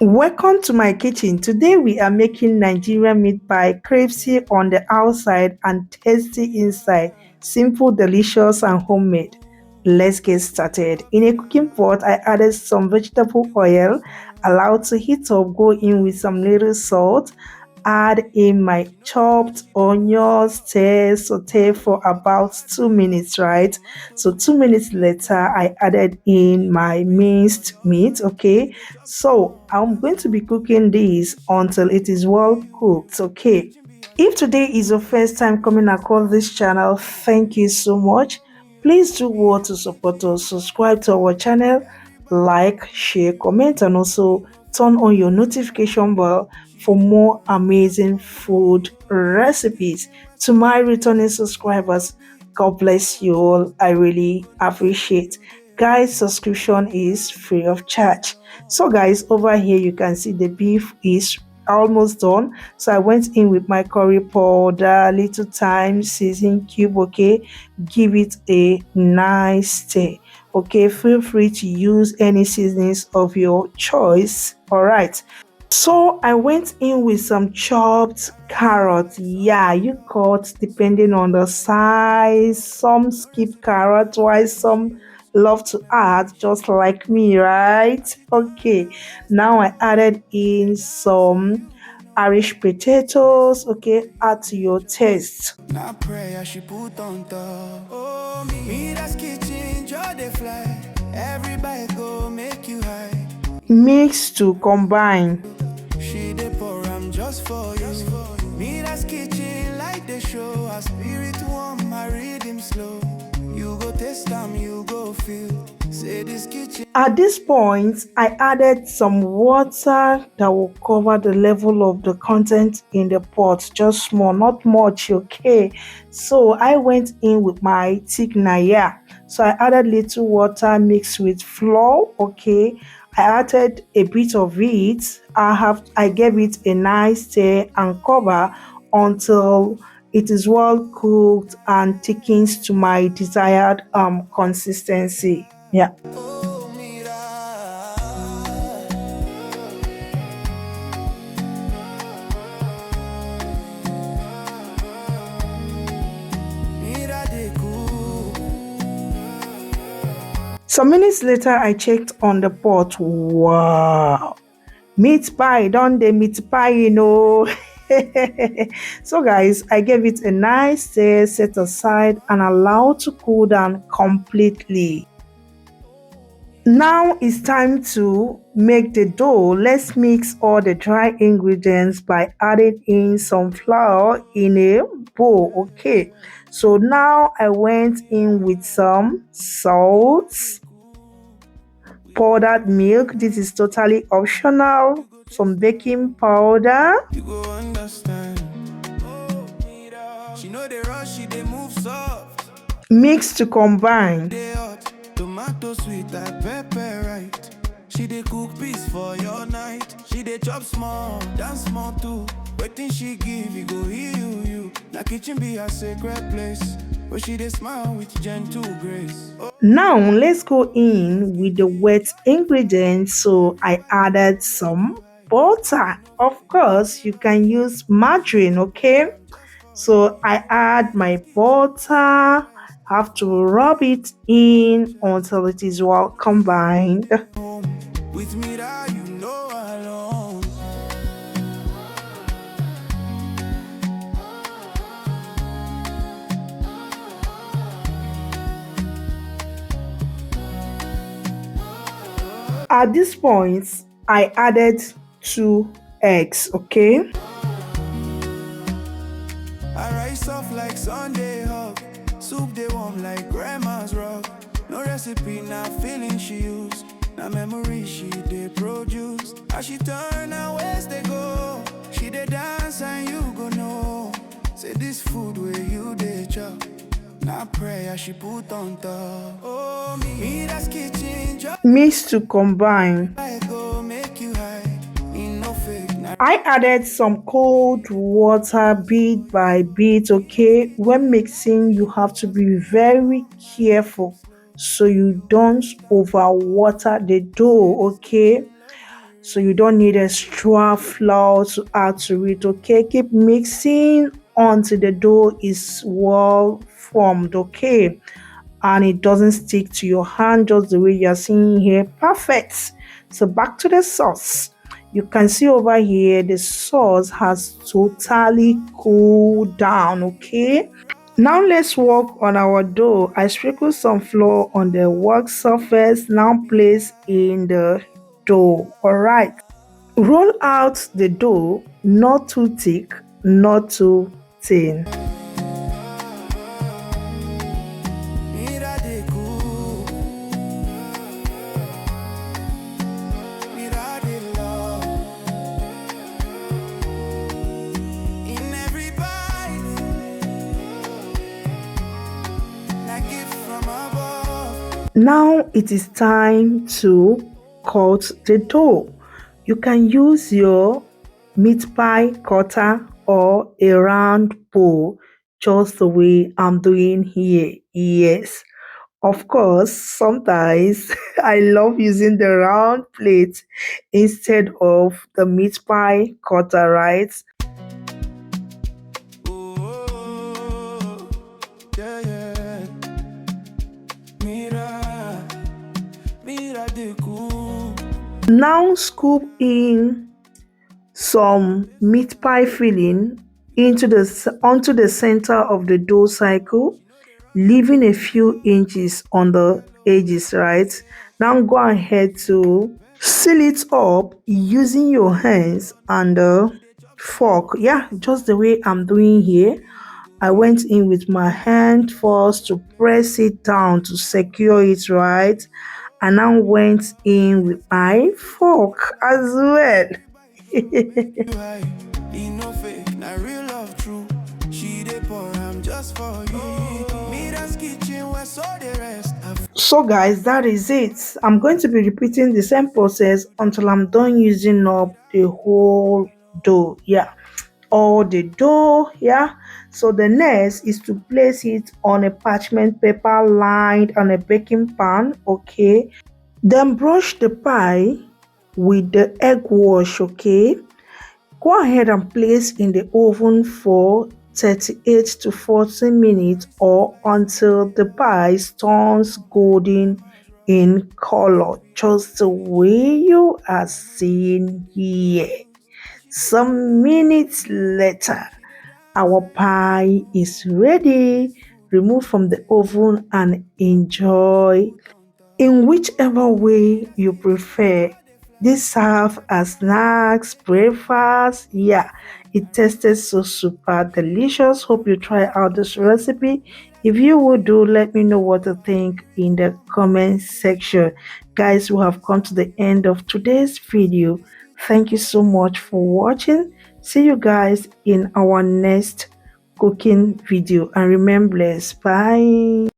Welcome to my kitchen. Today we are making Nigerian meat pie, crispy on the outside and tasty inside. Simple, delicious and homemade. Let's get started. In a cooking pot, I added some vegetable oil, allowed to heat up, go in with some little salt, add in my chopped onions, saute for about 2 minutes, right? So 2 minutes later, I added in my minced meat. Okay, so I'm going to be cooking this until it is well cooked. Okay, if today is your first time coming across this channel, thank you so much. Please do what to support us, subscribe to our channel, like, share, comment, and also turn on your notification bell for more amazing food recipes. To my returning subscribers, God bless you all. I really appreciate. Guys, subscription is free of charge. So guys, over here you can see the beef is almost done. So I went in with my curry powder, little thyme, season cube. Okay, give it a nice stir. Okay, feel free to use any seasonings of your choice. All right, so I went in with some chopped carrots. Yeah, you cut depending on the size. Some skip carrots, while some love to add, just like me, right? Okay, now I added in some Irish potatoes. Okay, add to your taste. Now prayer she put on top. Oh, Mira's kitchen, draw the fly. Everybody go make you high. Mix to combine. She dey pour am just for you. Mira's kitchen like the show. Her spirit warm, my rhythm slow. You go taste am, you go feel. Say this kitchen. At this point, I added some water that will cover the level of the content in the pot, just small, not much, okay? So I went in with my thickener. So I added little water mixed with flour, okay? I added a bit of it. I gave it a nice stir and cover until it is well cooked and thickens to my desired consistency. Yeah. Oh, Mira. Mira de cook. Some minutes later, I checked on the pot. Wow, meat pie, don't they meat pie? So, guys, I gave it a nice stir, set aside, and allowed to cool down completely. Now it's time to make the dough. Let's mix all the dry ingredients by adding in some flour in a bowl. Okay, so now I went in with some salt, powdered milk. This is totally optional. Some baking powder. You go understand. Oh, Mira. She know they rush, she they move soft. Mix to combine. They hot, tomato sweet like pepper right. She dey cook peace for your night. She dey chop small, dance small too. Waiting she give, you go hear you. Na kitchen be a sacred place. But she dey smile with gentle grace. Oh. Now let's go in with the wet ingredients. So I added some butter. Of course, you can use margarine, okay? So I add my butter, have to rub it in until it is well combined. With me that you know alone. At this point, I added 2 eggs, okay? I rise off like Sunday hug. Soup they warm like grandma's rug. No recipe, not feeling she used. Now memory she they produce. As she turn and where's they go. She they dance and you go know. Say this food where you they chop. Now prayer she put on top. Oh, me that's kitchen job. Mix to combine. I go make you high. In no fake. Now I added some cold water bit by bit, okay? When mixing, you have to be very careful so you don't overwater the dough, okay? so you don't need extra flour to add to it. Okay, keep mixing until the dough is well formed. Okay, and it doesn't stick to your hand just the way you're seeing here. Perfect. So back to the sauce. You can see over here the sauce has totally cooled down. Okay, now let's work on our dough. I sprinkle some flour on the work surface. Now place in the dough. All right, roll out the dough, not too thick, not too thin. Mira de cool, mira de love. In every bite, like gift from above. Now it is time to cut the dough. You can use your meat pie cutter or a round bowl, just the way I'm doing here. Yes, of course, sometimes I love using the round plate instead of the meat pie cutter, right? Oh, yeah, yeah. Mira, mira de cool. Now scoop in some meat pie filling onto the center of the dough cycle, leaving a few inches on the edges, right? Now go ahead to seal it up using your hands and a fork. Yeah, just the way I'm doing here. I went in with my hand first to press it down to secure it, right? And I went in with my fork as well. High, he no fake, not real love true. She dey pour, I'm just for you. Mira's kitchen, where so the rest. So guys, that is it. I'm going to be repeating the same process until I'm done using up the whole dough. Yeah, all the dough. Yeah, so the next is to place it on a parchment paper lined on a baking pan. Okay, then brush the pie with the egg wash. Okay, go ahead and place in the oven for 38 to 40 minutes or until the pie turns golden in color, just the way you are seeing here. Some minutes later, our pie is ready. Remove from the oven and enjoy in whichever way you prefer. This serve as snacks, breakfast. Yeah, it tasted so super delicious. Hope you try out this recipe. If you would do, let me know what you think in the comment section. Guys, we have come to the end of today's video. Thank you so much for watching. See you guys in our next cooking video. And remember, bye.